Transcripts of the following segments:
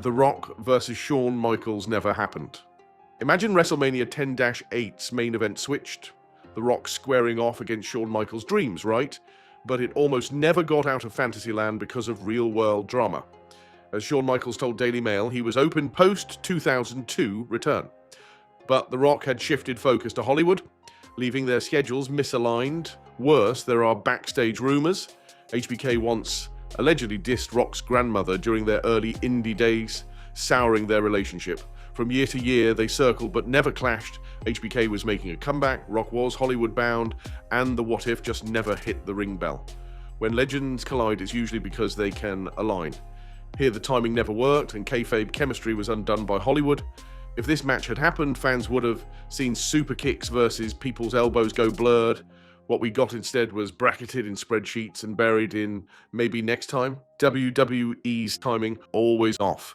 The Rock versus Shawn Michaels never happened. Imagine WrestleMania 10-8's main event switched. The Rock squaring off against Shawn Michaels' dreams, right? But it almost never got out of Fantasyland because of real-world drama. As Shawn Michaels told Daily Mail, he was open post-2002 return. But The Rock had shifted focus to Hollywood, leaving their schedules misaligned. Worse, there are backstage rumors. HBK once allegedly dissed Rock's grandmother during their early indie days, souring their relationship. From year to year, they circled but never clashed. HBK was making a comeback, Rock was Hollywood bound, and the what if just never hit the ring bell. When legends collide, it's usually because they can align. Here the timing never worked, and kayfabe chemistry was undone by Hollywood. If this match had happened, fans would have seen super kicks versus people's elbows go blurred. What we got instead was bracketed in spreadsheets and buried in maybe next time. WWE's timing always off.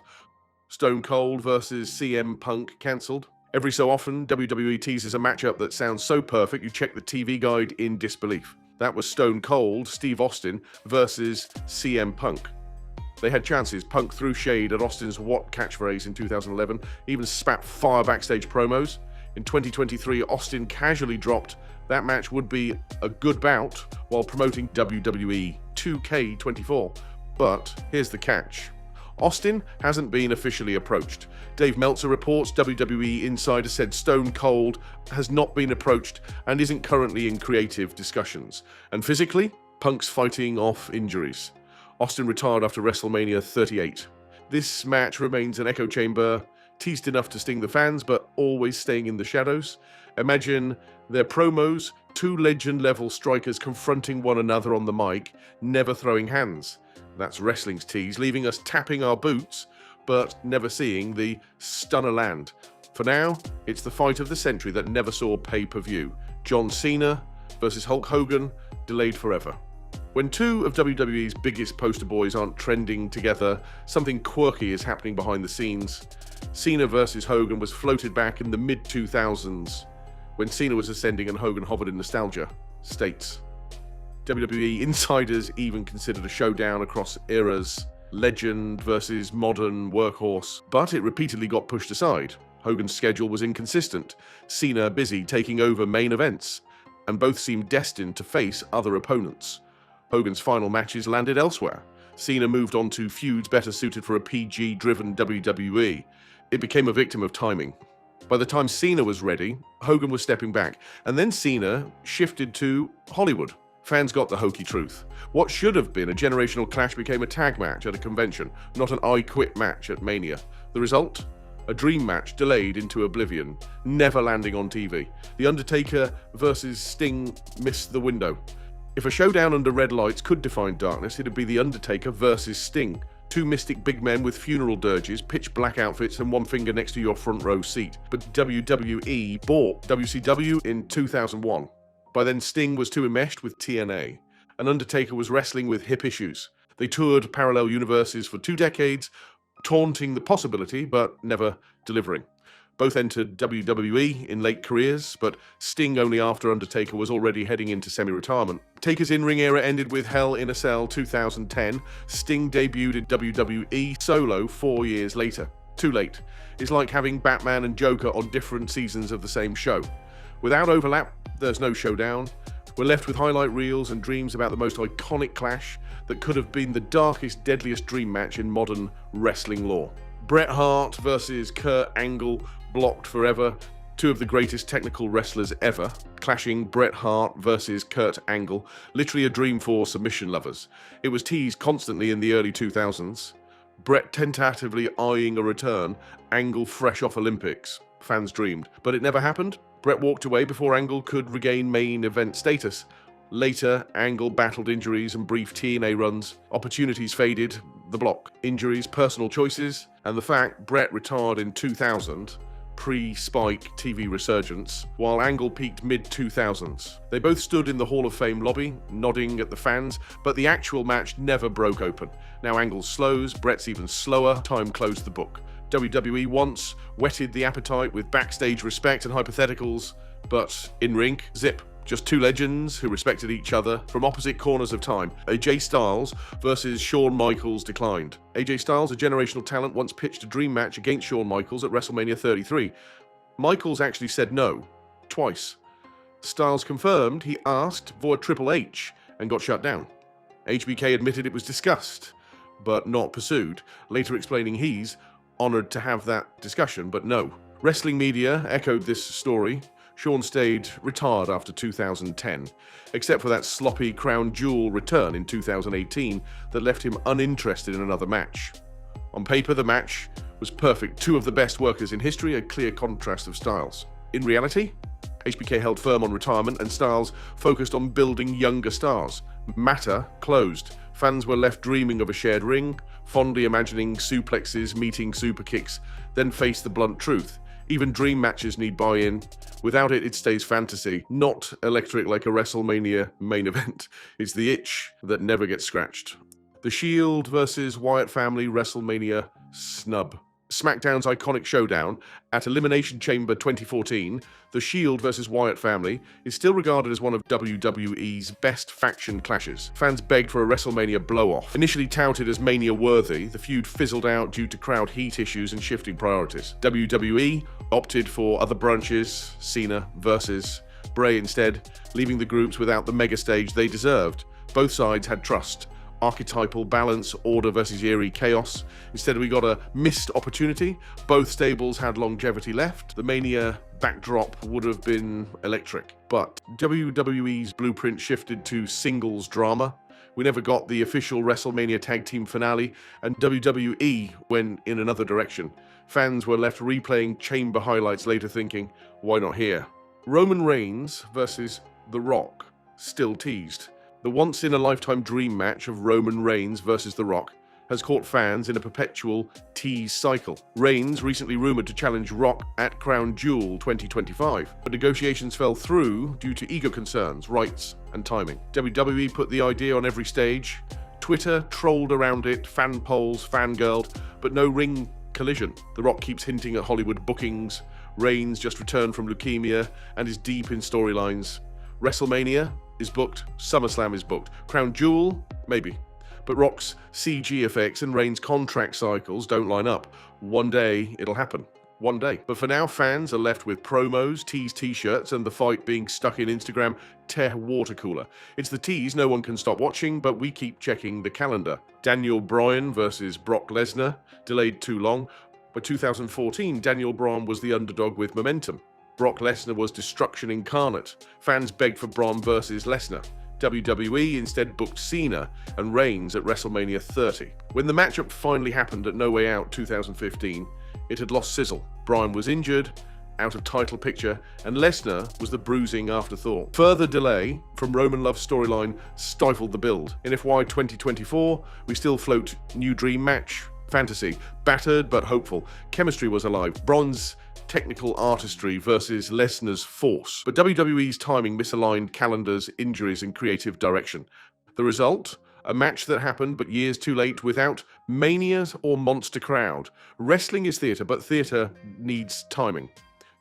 Stone Cold versus CM Punk cancelled. Every so often, WWE teases a matchup that sounds so perfect you check the TV guide in disbelief. That was Stone Cold, Steve Austin versus CM Punk. They had chances. Punk threw shade at Austin's What catchphrase in 2011, even spat fire backstage promos. In 2023, Austin casually dropped that match would be a good bout while promoting WWE 2K24. But here's the catch. Austin hasn't been officially approached. Dave Meltzer reports WWE Insider said Stone Cold has not been approached and isn't currently in creative discussions. And physically, Punk's fighting off injuries. Austin retired after WrestleMania 38. This match remains an echo chamber, teased enough to sting the fans, but always staying in the shadows. Imagine their promos, two legend-level strikers confronting one another on the mic, never throwing hands. That's wrestling's tease, leaving us tapping our boots, but never seeing the stunner land. For now, it's the fight of the century that never saw pay-per-view. John Cena versus Hulk Hogan, delayed forever. When two of WWE's biggest poster boys aren't trending together, something quirky is happening behind the scenes. Cena versus Hogan was floated back in the mid-2000s, when Cena was ascending and Hogan hovered in nostalgia states. WWE insiders even considered a showdown across eras, legend versus modern workhorse, but it repeatedly got pushed aside. Hogan's schedule was inconsistent, Cena busy taking over main events, and both seemed destined to face other opponents. Hogan's final matches landed elsewhere. Cena moved on to feuds better suited for a PG-driven WWE. It became a victim of timing. By the time Cena was ready, Hogan was stepping back, and then Cena shifted to Hollywood. Fans got the hokey truth. What should have been a generational clash became a tag match at a convention, not an I Quit match at Mania. The result? A dream match delayed into oblivion, never landing on TV. The Undertaker versus Sting missed the window. If a showdown under red lights could define darkness, it'd be The Undertaker versus Sting. Two mystic big men with funeral dirges, pitch black outfits, and one finger next to your front row seat. But WWE bought WCW in 2001. By then, Sting was too enmeshed with TNA, and Undertaker was wrestling with hip issues. They toured parallel universes for 2 decades, taunting the possibility, but never delivering. Both entered WWE in late careers, but Sting only after Undertaker was already heading into semi-retirement. Taker's in-ring era ended with Hell in a Cell 2010. Sting debuted in WWE solo 4 years later. Too late. It's like having Batman and Joker on different seasons of the same show. Without overlap, there's no showdown. We're left with highlight reels and dreams about the most iconic clash that could have been the darkest, deadliest dream match in modern wrestling lore. Bret Hart versus Kurt Angle, blocked forever. Two of the greatest technical wrestlers ever, clashing. Bret Hart versus Kurt Angle, literally a dream for submission lovers. It was teased constantly in the early 2000s. Bret tentatively eyeing a return, Angle fresh off Olympics. Fans dreamed, but it never happened. Bret walked away before Angle could regain main event status. Later, Angle battled injuries and brief TNA runs. Opportunities faded, the block. Injuries, personal choices, and the fact Bret retired in 2000, pre-Spike TV resurgence, while Angle peaked mid-2000s. They both stood in the Hall of Fame lobby, nodding at the fans, but the actual match never broke open. Now Angle slows, Bret's even slower, time closed the book. WWE once whetted the appetite with backstage respect and hypotheticals, but in ring, zip. Just two legends who respected each other from opposite corners of time. AJ Styles versus Shawn Michaels declined. AJ Styles, a generational talent, once pitched a dream match against Shawn Michaels at WrestleMania 33. Michaels actually said no, twice. Styles confirmed he asked for a Triple H and got shut down. HBK admitted it was discussed, but not pursued, later explaining he's honored to have that discussion, but no. Wrestling media echoed this story. Shawn stayed retired after 2010, except for that sloppy crown jewel return in 2018 that left him uninterested in another match. On paper, the match was perfect. Two of the best workers in history, a clear contrast of styles. In reality, HBK held firm on retirement and Styles focused on building younger stars. Matter closed. Fans were left dreaming of a shared ring, fondly imagining suplexes, meeting super kicks, then face the blunt truth. Even dream matches need buy-in. Without it, it stays fantasy, not electric like a WrestleMania main event. It's the itch that never gets scratched. The Shield versus Wyatt family WrestleMania snub. SmackDown's iconic showdown at Elimination Chamber 2014, the Shield versus Wyatt family is still regarded as one of WWE's best faction clashes. Fans begged for a WrestleMania blow-off. Initially touted as Mania-worthy, the feud fizzled out due to crowd heat issues and shifting priorities. WWE opted for other branches, Cena versus Bray instead, leaving the groups without the mega stage they deserved. Both sides had trust. Archetypal balance, order versus eerie chaos. Instead, we got a missed opportunity. Both stables had longevity left. The Mania backdrop would have been electric. But WWE's blueprint shifted to singles drama. We never got the official WrestleMania tag team finale, and WWE went in another direction. Fans were left replaying chamber highlights later thinking, why not here? Roman Reigns versus The Rock, still teased. The once-in-a-lifetime dream match of Roman Reigns versus The Rock has caught fans in a perpetual tease cycle. Reigns recently rumored to challenge Rock at Crown Jewel 2025, but negotiations fell through due to ego concerns, rights, and timing. WWE put the idea on every stage. Twitter trolled around it, fan polls, fangirled, but no ring collision. The Rock keeps hinting at Hollywood bookings. Reigns just returned from leukemia and is deep in storylines. WrestleMania is booked, SummerSlam is booked, Crown Jewel, maybe. But Rock's CG effects and Reigns' contract cycles don't line up. One day, it'll happen. One day. But for now, fans are left with promos, tease t-shirts, and the fight being stuck in Instagram water cooler. It's the tease no one can stop watching, but we keep checking the calendar. Daniel Bryan versus Brock Lesnar, delayed too long. By 2014, Daniel Bryan was the underdog with momentum. Brock Lesnar was destruction incarnate. Fans begged for Braun versus Lesnar. WWE instead booked Cena and Reigns at WrestleMania 30. When the matchup finally happened at No Way Out 2015, it had lost sizzle. Bryan was injured, out of title picture, and Lesnar was the bruising afterthought. Further delay from Roman Love's storyline stifled the build. In FY 2024, we still float new dream match, fantasy, battered but hopeful. Chemistry was alive. Braun's technical artistry versus Lesnar's force. But WWE's timing misaligned calendars, injuries, and creative direction. The result? A match that happened but years too late without manias or monster crowd. Wrestling is theatre, but theatre needs timing.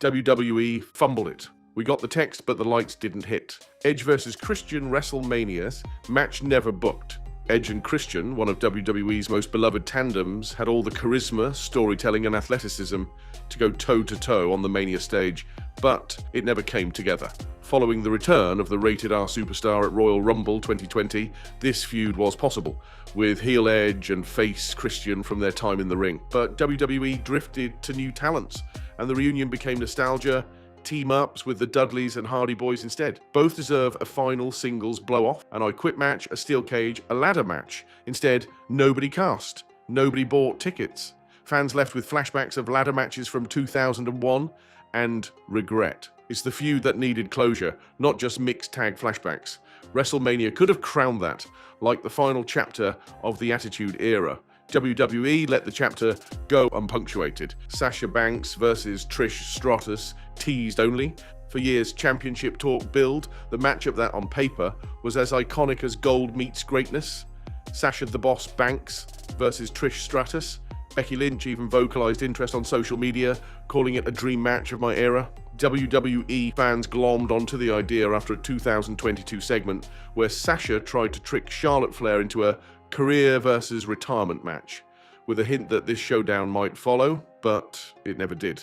WWE fumbled it. We got the text, but the lights didn't hit. Edge versus Christian WrestleMania's match never booked. Edge and Christian, one of WWE's most beloved tandems, had all the charisma, storytelling, and athleticism to go toe-to-toe on the Mania stage, but it never came together. Following the return of the rated R superstar at Royal Rumble 2020, this feud was possible, with heel Edge and face Christian from their time in the ring. But WWE drifted to new talents, and the reunion became nostalgia, team-ups with the Dudleys and Hardy Boys instead. Both deserve a final singles blow-off, an I Quit match, a steel cage, a ladder match. Instead, nobody cast. Nobody bought tickets. Fans left with flashbacks of ladder matches from 2001 and regret. It's the feud that needed closure, not just mixed tag flashbacks. WrestleMania could have crowned that, like the final chapter of the Attitude Era. WWE let the chapter go unpunctuated. Sasha Banks versus Trish Stratus, teased only. For years, championship talk build, the matchup that on paper was as iconic as gold meets greatness. Sasha the Boss Banks versus Trish Stratus, Becky Lynch even vocalized interest on social media, calling it a dream match of my era. WWE fans glommed onto the idea after a 2022 segment where Sasha tried to trick Charlotte Flair into a career versus retirement match, with a hint that this showdown might follow, but it never did.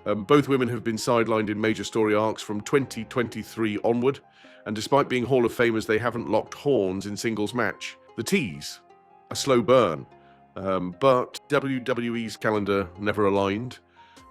Both women have been sidelined in major story arcs from 2023 onward, and despite being Hall of Famers, they haven't locked horns in singles match. The tease, a slow burn, but WWE's calendar never aligned,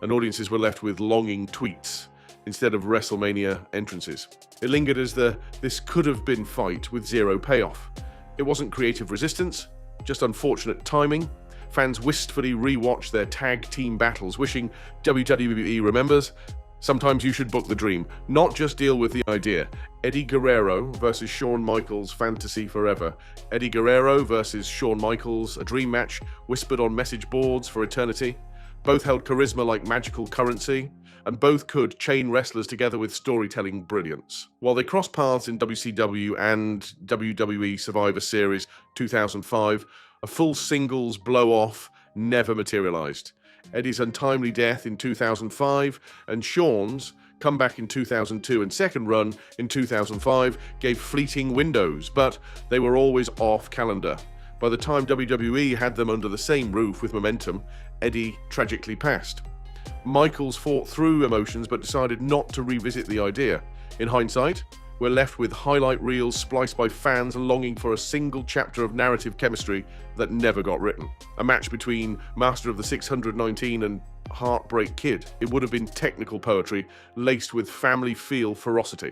and audiences were left with longing tweets instead of WrestleMania entrances. It lingered as the "this could have been" fight with zero payoff. It wasn't creative resistance, just unfortunate timing. Fans wistfully rewatched their tag team battles, wishing WWE remembers. Sometimes you should book the dream, not just deal with the idea. Eddie Guerrero versus Shawn Michaels, fantasy forever. Eddie Guerrero versus Shawn Michaels, a dream match whispered on message boards for eternity. Both held charisma like magical currency, and both could chain wrestlers together with storytelling brilliance. While they crossed paths in WCW and WWE Survivor Series 2005, a full singles blow-off never materialized. Eddie's untimely death in 2005 and Shawn's comeback in 2002 and second run in 2005 gave fleeting windows, but they were always off calendar. By the time WWE had them under the same roof with momentum, Eddie tragically passed. Michaels fought through emotions but decided not to revisit the idea. In hindsight, we're left with highlight reels spliced by fans longing for a single chapter of narrative chemistry that never got written. A match between Master of the 619 and Heartbreak Kid. It would have been technical poetry laced with family feel ferocity.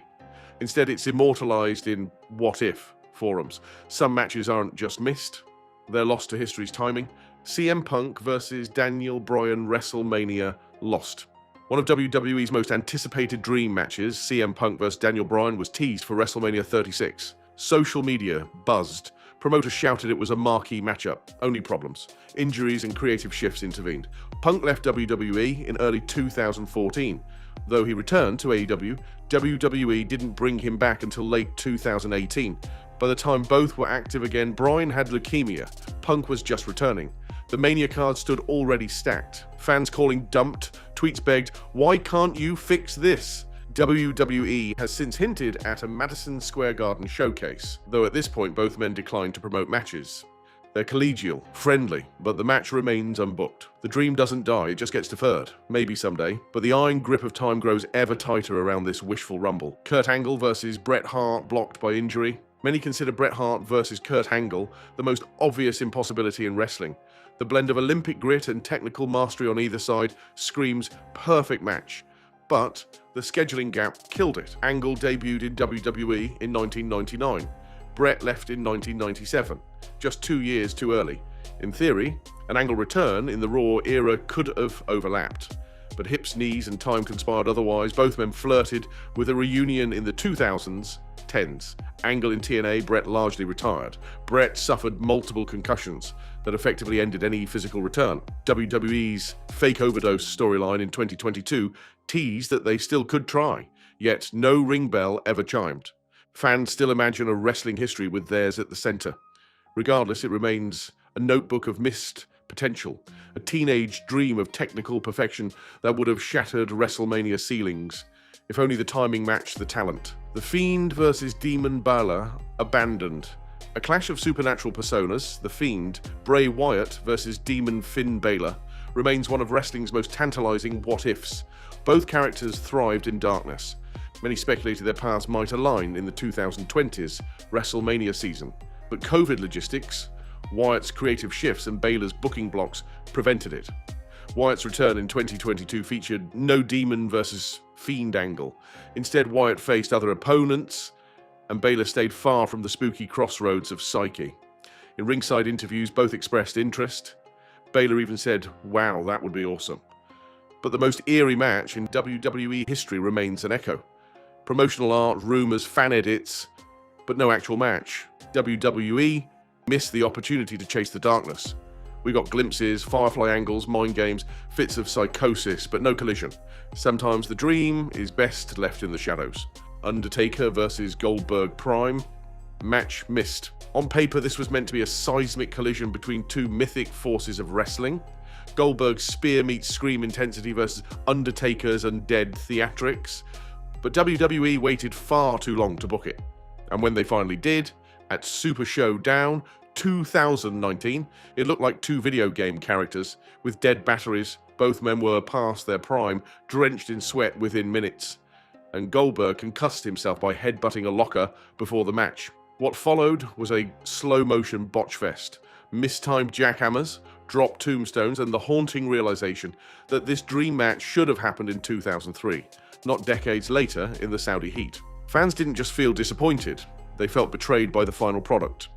Instead, it's immortalized in what if forums. Some matches aren't just missed, they're lost to history's timing. CM Punk versus Daniel Bryan WrestleMania lost. One of WWE's most anticipated dream matches, CM Punk vs. Daniel Bryan, was teased for WrestleMania 36. Social media buzzed. Promoters shouted it was a marquee matchup. Only problems. Injuries and creative shifts intervened. Punk left WWE in early 2014. Though he returned to AEW, WWE didn't bring him back until late 2018. By the time both were active again, Bryan had leukemia. Punk was just returning. The Mania card stood already stacked. Fans calling dumped, tweets begged, "Why can't you fix this?" WWE has since hinted at a Madison Square Garden showcase, though at this point both men declined to promote matches. They're collegial, friendly, but the match remains unbooked. The dream doesn't die, it just gets deferred. Maybe someday, but the iron grip of time grows ever tighter around this wishful rumble. Kurt Angle versus Bret Hart blocked by injury. Many consider Bret Hart versus Kurt Angle the most obvious impossibility in wrestling. The blend of Olympic grit and technical mastery on either side screams perfect match. But the scheduling gap killed it. Angle debuted in WWE in 1999. Bret left in 1997, just 2 years too early. In theory, an Angle return in the Raw era could have overlapped. But hips, knees, and time conspired otherwise. Both men flirted with a reunion in the 2000s, 10s. Angle in TNA, Bret largely retired. Bret suffered multiple concussions that effectively ended any physical return. WWE's fake overdose storyline in 2022 teased that they still could try, yet no ring bell ever chimed. Fans still imagine a wrestling history with theirs at the center. Regardless, it remains a notebook of missed potential, a teenage dream of technical perfection that would have shattered WrestleMania ceilings, if only the timing matched the talent. The Fiend versus Demon Balor abandoned. A clash of supernatural personas, The Fiend, Bray Wyatt versus Demon Finn Balor, remains one of wrestling's most tantalizing what-ifs. Both characters thrived in darkness. Many speculated their paths might align in the 2020s WrestleMania season, but COVID logistics, Wyatt's creative shifts and Balor's booking blocks prevented it. Wyatt's return in 2022 featured no Demon versus Fiend angle. Instead, Wyatt faced other opponents, and Balor stayed far from the spooky crossroads of psyche. In ringside interviews, both expressed interest. Balor even said, "Wow, that would be awesome." But the most eerie match in WWE history remains an echo. Promotional art, rumors, fan edits, but no actual match. WWE missed the opportunity to chase the darkness. We got glimpses, firefly angles, mind games, fits of psychosis, but no collision. Sometimes the dream is best left in the shadows. Undertaker versus Goldberg Prime. Match missed. On paper, this was meant to be a seismic collision between two mythic forces of wrestling. Goldberg's spear meets scream intensity versus Undertaker's undead theatrics. But WWE waited far too long to book it. And when they finally did, at Super Showdown 2019, it looked like two video game characters with dead batteries. Both men were past their prime, drenched in sweat within minutes. And Goldberg concussed himself by headbutting a locker before the match. What followed was a slow-motion botch fest. Mistimed jackhammers, dropped tombstones, and the haunting realization that this dream match should have happened in 2003, not decades later in the Saudi heat. Fans didn't just feel disappointed, they felt betrayed by the final product.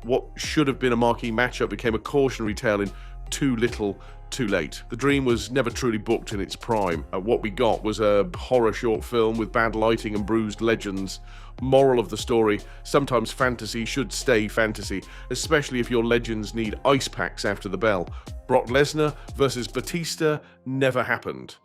What should have been a marquee matchup became a cautionary tale in too little, too late. The dream was never truly booked in its prime. What we got was a horror short film with bad lighting and bruised legends. Moral of the story, sometimes fantasy should stay fantasy, especially if your legends need ice packs after the bell. Brock Lesnar versus Batista never happened.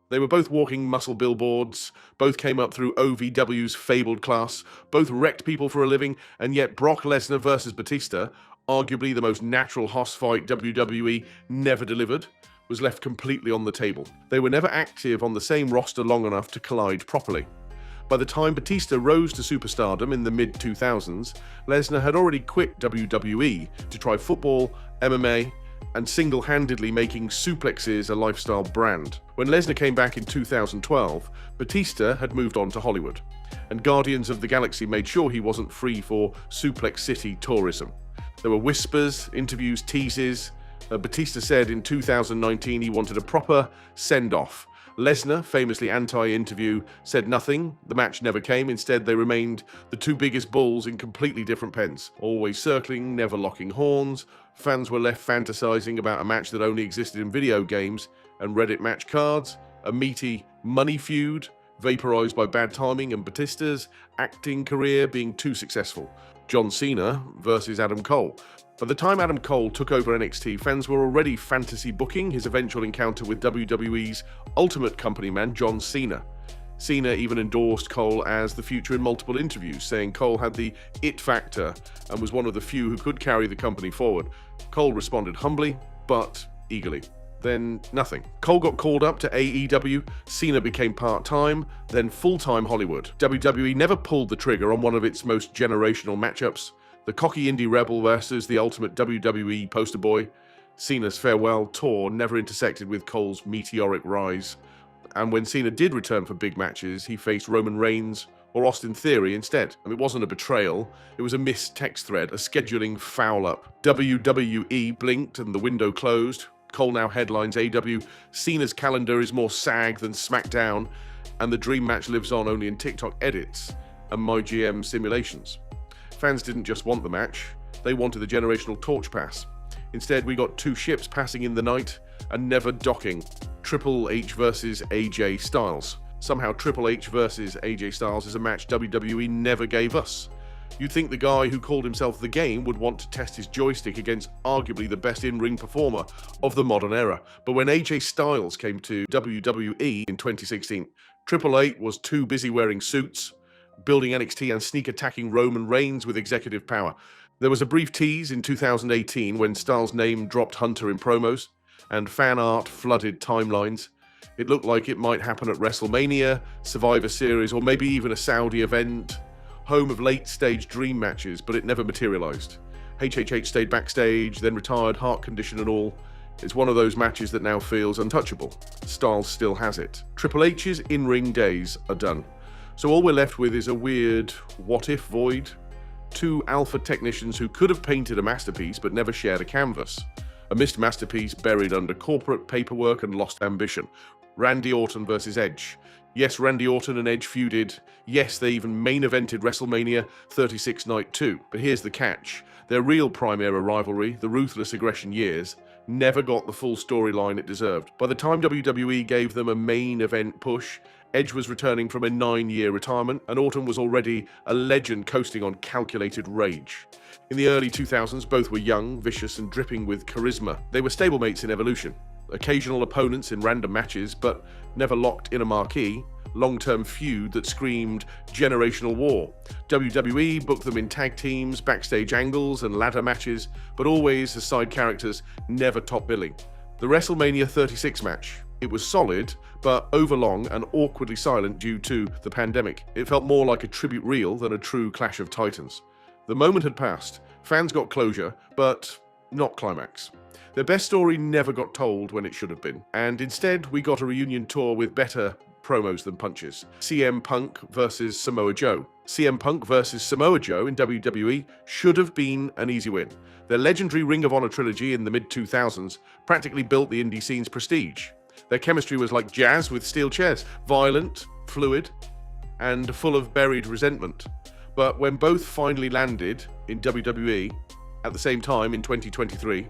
They were both walking muscle billboards, both came up through OVW's fabled class, both wrecked people for a living, and yet Brock Lesnar versus Batista, arguably the most natural hoss fight WWE never delivered, was left completely on the table. They were never active on the same roster long enough to collide properly. By the time Batista rose to superstardom in the mid-2000s, Lesnar had already quit WWE to try football, MMA, and single-handedly making suplexes a lifestyle brand. When Lesnar came back in 2012, Batista had moved on to Hollywood, and Guardians of the Galaxy made sure he wasn't free for Suplex City tourism. There were whispers, interviews, teases. Batista said in 2019 he wanted a proper send-off. Lesnar, famously anti-interview, said nothing. The match never came. Instead, they remained the two biggest bulls in completely different pens, always circling, never locking horns. Fans were left fantasizing about a match that only existed in video games and Reddit match cards, a meaty money feud, vaporized by bad timing and Batista's acting career being too successful. John Cena versus Adam Cole. By the time Adam Cole took over NXT, fans were already fantasy booking his eventual encounter with WWE's ultimate company man, John Cena. Cena even endorsed Cole as the future in multiple interviews, saying Cole had the it factor and was one of the few who could carry the company forward. Cole responded humbly, but eagerly. Then nothing. Cole got called up to AEW, Cena became part-time, then full-time Hollywood. WWE never pulled the trigger on one of its most generational matchups. The cocky indie rebel versus the ultimate WWE poster boy. Cena's farewell tour never intersected with Cole's meteoric rise. And when Cena did return for big matches, he faced Roman Reigns or Austin Theory instead. It wasn't a betrayal, it was a missed text thread, a scheduling foul-up. WWE blinked and the window closed. Cole now headlines AEW. Cena's calendar is more SAG than SmackDown, and the dream match lives on only in TikTok edits and MyGM simulations. Fans didn't just want the match, they wanted the generational torch pass. Instead, we got two ships passing in the night and never docking. Triple H versus AJ Styles. Somehow Triple H versus AJ Styles is a match WWE never gave us. You'd think the guy who called himself The Game would want to test his joystick against arguably the best in-ring performer of the modern era. But when AJ Styles came to WWE in 2016, Triple H was too busy wearing suits, building NXT and sneak attacking Roman Reigns with executive power. There was a brief tease in 2018 when Styles' name dropped Hunter in promos, and fan art flooded timelines. It looked like it might happen at WrestleMania, Survivor Series, or maybe even a Saudi event, home of late-stage dream matches, but it never materialized. HHH stayed backstage, then retired, heart condition and all. It's one of those matches that now feels untouchable. Styles still has it. Triple H's in-ring days are done. So all we're left with is a weird what-if void. Two alpha technicians who could have painted a masterpiece but never shared a canvas. A missed masterpiece buried under corporate paperwork and lost ambition. Randy Orton versus Edge. Yes, Randy Orton and Edge feuded. Yes, they even main-evented WrestleMania 36 Night 2. But here's the catch. Their real prime-era rivalry, the Ruthless Aggression years, never got the full storyline it deserved. By the time WWE gave them a main event push, Edge was returning from a 9-year retirement, and Orton was already a legend coasting on calculated rage. In the early 2000s, both were young, vicious, and dripping with charisma. They were stablemates in Evolution, occasional opponents in random matches, but never locked in a marquee, long-term feud that screamed generational war. WWE booked them in tag teams, backstage angles, and ladder matches, but always as side characters, never top billing. The WrestleMania 36 match. It was solid, but overlong and awkwardly silent due to the pandemic. It felt more like a tribute reel than a true clash of titans. The moment had passed. Fans got closure, but not climax. Their best story never got told when it should have been, and instead we got a reunion tour with better promos than punches. CM Punk versus Samoa Joe. CM Punk versus Samoa Joe in WWE should have been an easy win. Their legendary Ring of Honor trilogy in the mid-2000s practically built the indie scene's prestige. Their chemistry was like jazz with steel chairs, violent, fluid, and full of buried resentment. But when both finally landed in WWE at the same time in 2023,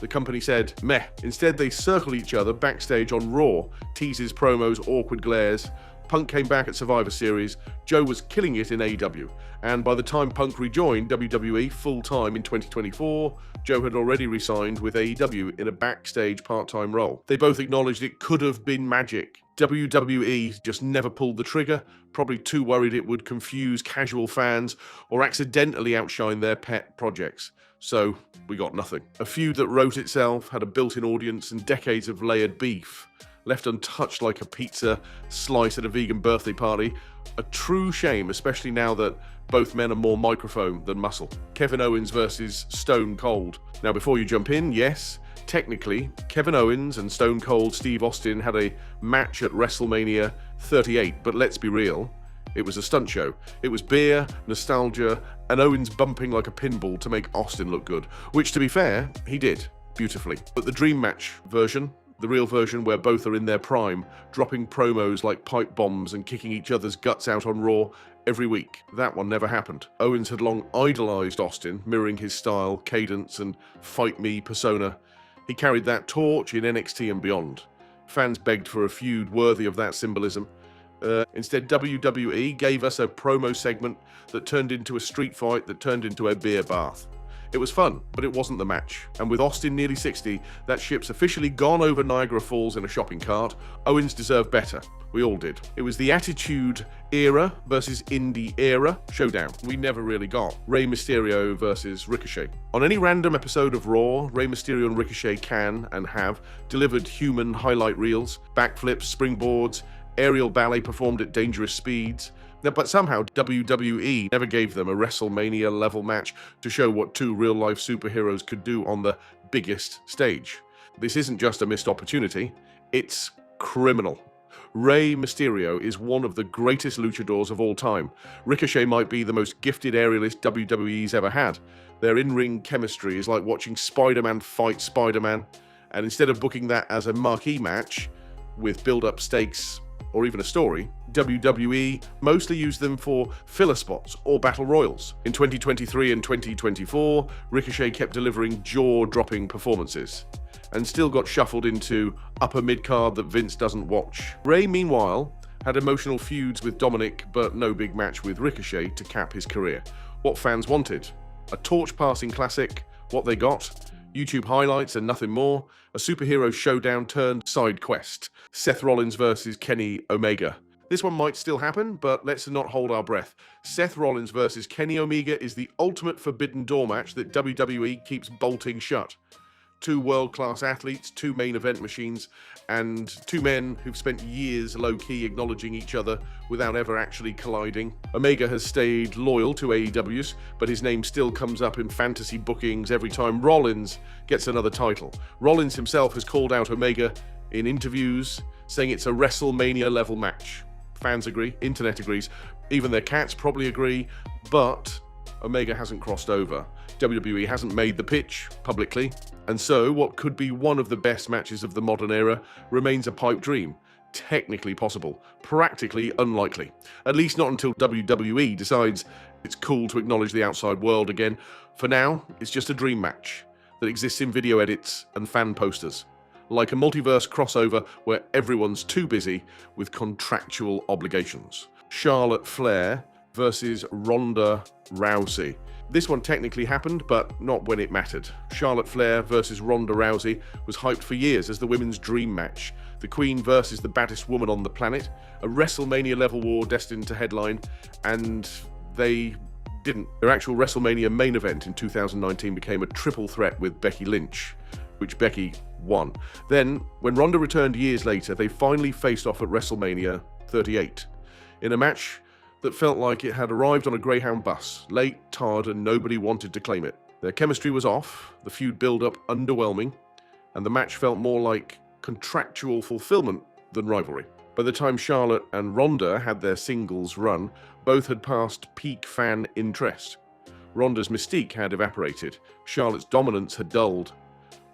the company said, meh. Instead, they circled each other backstage on Raw, teases, promos, awkward glares. Punk came back at Survivor Series, Joe was killing it in AEW, and by the time Punk rejoined WWE full-time in 2024, Joe had already re-signed with AEW in a backstage part-time role. They both acknowledged it could have been magic. WWE just never pulled the trigger, probably too worried it would confuse casual fans or accidentally outshine their pet projects. So we got nothing. A feud that wrote itself, had a built-in audience and decades of layered beef, left untouched like a pizza slice at a vegan birthday party. A true shame, especially now that both men are more microphone than muscle. Kevin Owens versus Stone Cold. Now before you jump in, yes, technically, Kevin Owens and Stone Cold Steve Austin had a match at WrestleMania 38, but let's be real, it was a stunt show. It was beer, nostalgia, and Owens bumping like a pinball to make Austin look good, which to be fair, he did, beautifully. But the dream match version, the real version where both are in their prime, dropping promos like pipe bombs and kicking each other's guts out on Raw every week. That one never happened. Owens had long idolized Austin, mirroring his style, cadence, and fight me persona. He carried that torch in NXT and beyond. Fans begged for a feud worthy of that symbolism. Instead, WWE gave us a promo segment that turned into a street fight that turned into a beer bath. It was fun, but it wasn't the match. And with Austin nearly 60, that ship's officially gone over Niagara Falls in a shopping cart. Owens deserved better. We all did. It was the Attitude Era versus Indie Era showdown. We never really got. Rey Mysterio versus Ricochet. On any random episode of Raw, Rey Mysterio and Ricochet can, and have, delivered human highlight reels, backflips, springboards, aerial ballet performed at dangerous speeds. But somehow WWE never gave them a WrestleMania-level match to show what two real-life superheroes could do on the biggest stage. This isn't just a missed opportunity, it's criminal. Rey Mysterio is one of the greatest luchadors of all time. Ricochet might be the most gifted aerialist WWE's ever had. Their in-ring chemistry is like watching Spider-Man fight Spider-Man, and instead of booking that as a marquee match with build-up stakes or even a story, WWE mostly used them for filler spots or battle royals. In 2023 and 2024, Ricochet kept delivering jaw-dropping performances and still got shuffled into upper mid-card that Vince doesn't watch. Rey, meanwhile, had emotional feuds with Dominic, but no big match with Ricochet to cap his career. What fans wanted? A torch-passing classic, what they got? YouTube highlights and nothing more. A superhero showdown turned side quest. Seth Rollins versus Kenny Omega. This one might still happen, but let's not hold our breath. Seth Rollins versus Kenny Omega is the ultimate forbidden door match that WWE keeps bolting shut. Two world-class athletes, two main event machines, and two men who've spent years low-key acknowledging each other without ever actually colliding. Omega has stayed loyal to AEW's, but his name still comes up in fantasy bookings every time Rollins gets another title. Rollins himself has called out Omega in interviews, saying it's a WrestleMania-level match. Fans agree, internet agrees, even their cats probably agree, but Omega hasn't crossed over. WWE hasn't made the pitch publicly, and so what could be one of the best matches of the modern era remains a pipe dream. Technically possible, practically unlikely. At least not until WWE decides it's cool to acknowledge the outside world again. For now, it's just a dream match that exists in video edits and fan posters, like a multiverse crossover where everyone's too busy with contractual obligations. Charlotte Flair versus Ronda Rousey. This one technically happened, but not when it mattered. Charlotte Flair versus Ronda Rousey was hyped for years as the women's dream match. The Queen versus the baddest woman on the planet. A WrestleMania-level war destined to headline, and they didn't. Their actual WrestleMania main event in 2019 became a triple threat with Becky Lynch. which Becky won. Then, when Ronda returned years later, they finally faced off at WrestleMania 38 in a match that felt like it had arrived on a Greyhound bus, late, tired, and nobody wanted to claim it. Their chemistry was off, the feud build-up underwhelming, and the match felt more like contractual fulfillment than rivalry. By the time Charlotte and Ronda had their singles run, both had passed peak fan interest. Ronda's mystique had evaporated, Charlotte's dominance had dulled.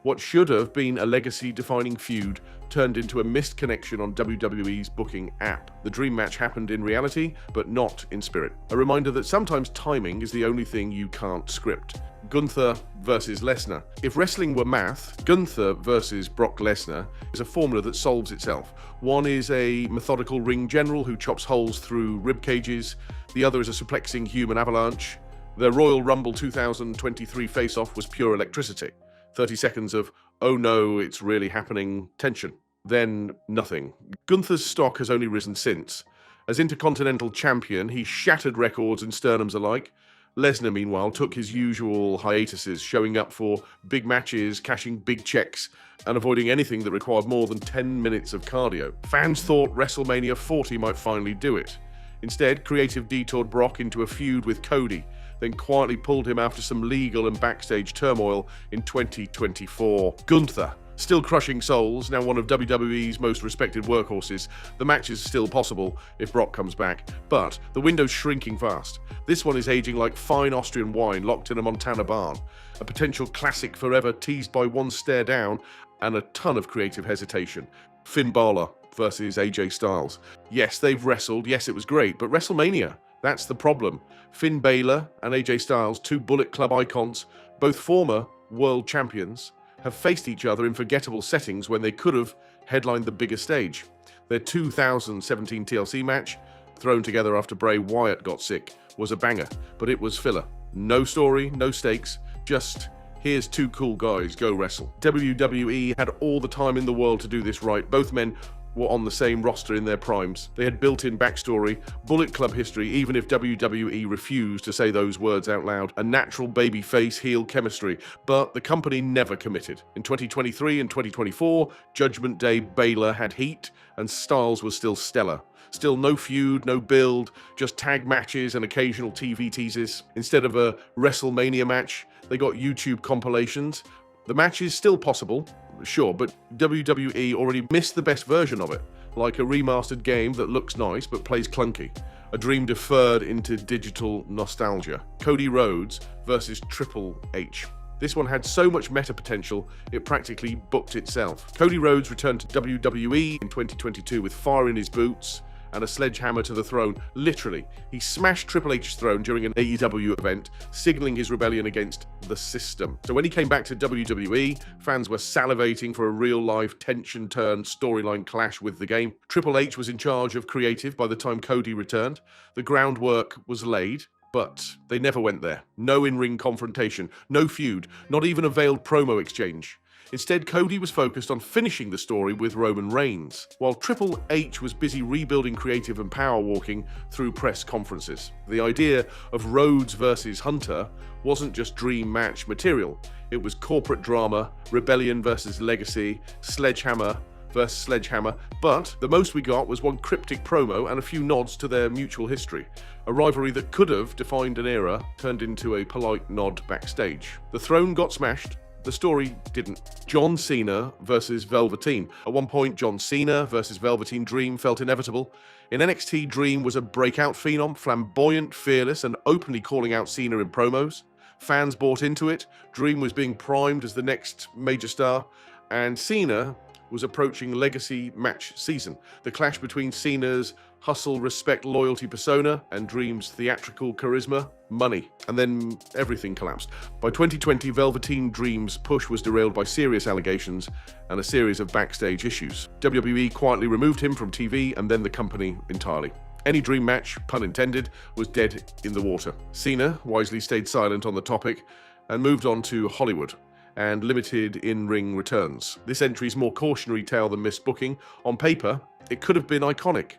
What should have been a legacy-defining feud turned into a missed connection on WWE's booking app. The dream match happened in reality, but not in spirit. A reminder that sometimes timing is the only thing you can't script. Gunther versus Lesnar. If wrestling were math, Gunther versus Brock Lesnar is a formula that solves itself. One is a methodical ring general who chops holes through rib cages. The other is a suplexing human avalanche. Their Royal Rumble 2023 face-off was pure electricity. 30 seconds of, oh no, it's really happening, tension. Then nothing. Gunther's stock has only risen since. As Intercontinental Champion, he shattered records and sternums alike. Lesnar, meanwhile, took his usual hiatuses, showing up for big matches, cashing big checks, and avoiding anything that required more than 10 minutes of cardio. Fans thought WrestleMania 40 might finally do it. Instead, creative detoured Brock into a feud with Cody, then quietly pulled him after some legal and backstage turmoil in 2024. Gunther, still crushing souls, now one of WWE's most respected workhorses. The match is still possible if Brock comes back, but the window's shrinking fast. This one is aging like fine Austrian wine locked in a Montana barn. A potential classic forever teased by one stare down and a ton of creative hesitation. Finn Balor versus AJ Styles. Yes, they've wrestled. Yes, it was great, but WrestleMania, that's the problem. Finn Balor and AJ Styles, two Bullet Club icons, both former world champions, have faced each other in forgettable settings when they could have headlined the bigger stage. Their 2017 TLC match, thrown together after Wyatt got sick, was a banger, but it was filler. No story, no stakes, just here's two cool guys, go wrestle. WWE had all the time in the world to do this right. Both men were on the same roster in their primes. They had built-in backstory, Bullet Club history, even if WWE refused to say those words out loud, a natural baby-face heel chemistry, but the company never committed. In 2023 and 2024, Judgment Day Balor had heat, and Styles was still stellar. Still no feud, no build, just tag matches and occasional TV teases. Instead of a WrestleMania match, they got YouTube compilations. The match is still possible, sure, but WWE already missed the best version of it, like a remastered game that looks nice but plays clunky. A dream deferred into digital nostalgia. Cody Rhodes versus Triple H. This one had so much meta potential, it practically booked itself. Cody Rhodes returned to WWE in 2022 with fire in his boots and a sledgehammer to the throne. Literally, he smashed Triple H's throne during an AEW event, signaling his rebellion against the system. So when he came back to WWE, fans were salivating for a real-life tension-turned storyline clash with the game. Triple H was in charge of creative by the time Cody returned. The groundwork was laid, but they never went there. No in-ring confrontation, no feud, not even a veiled promo exchange. Instead, Cody was focused on finishing the story with Roman Reigns, while Triple H was busy rebuilding creative and power walking through press conferences. The idea of Rhodes versus Hunter wasn't just dream match material. It was corporate drama, rebellion versus legacy, sledgehammer versus sledgehammer, but the most we got was one cryptic promo and a few nods to their mutual history. A rivalry that could have defined an era turned into a polite nod backstage. The throne got smashed. The story didn't. John Cena versus Velvetine. At one point, John Cena versus Velvetine Dream felt inevitable. In NXT, Dream was a breakout phenom, flamboyant, fearless, and openly calling out Cena in promos. Fans bought into it. Dream was being primed as the next major star, and Cena was approaching legacy match season. The clash between Cena's hustle, respect, loyalty persona and Dream's theatrical charisma, money. And then everything collapsed. By 2020, Velveteen Dream's push was derailed by serious allegations and a series of backstage issues. WWE quietly removed him from TV and then the company entirely. Any dream match, pun intended, was dead in the water. Cena wisely stayed silent on the topic and moved on to Hollywood and limited in-ring returns. This entry's more cautionary tale than missed booking. On paper, it could have been iconic.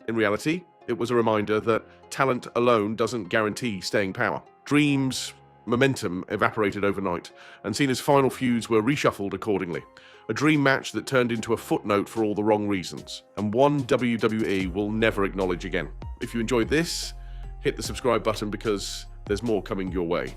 In reality, it was a reminder that talent alone doesn't guarantee staying power. Dream's momentum evaporated overnight, and Cena's final feuds were reshuffled accordingly. A dream match that turned into a footnote for all the wrong reasons, and one WWE will never acknowledge again. If you enjoyed this, hit the subscribe button because there's more coming your way.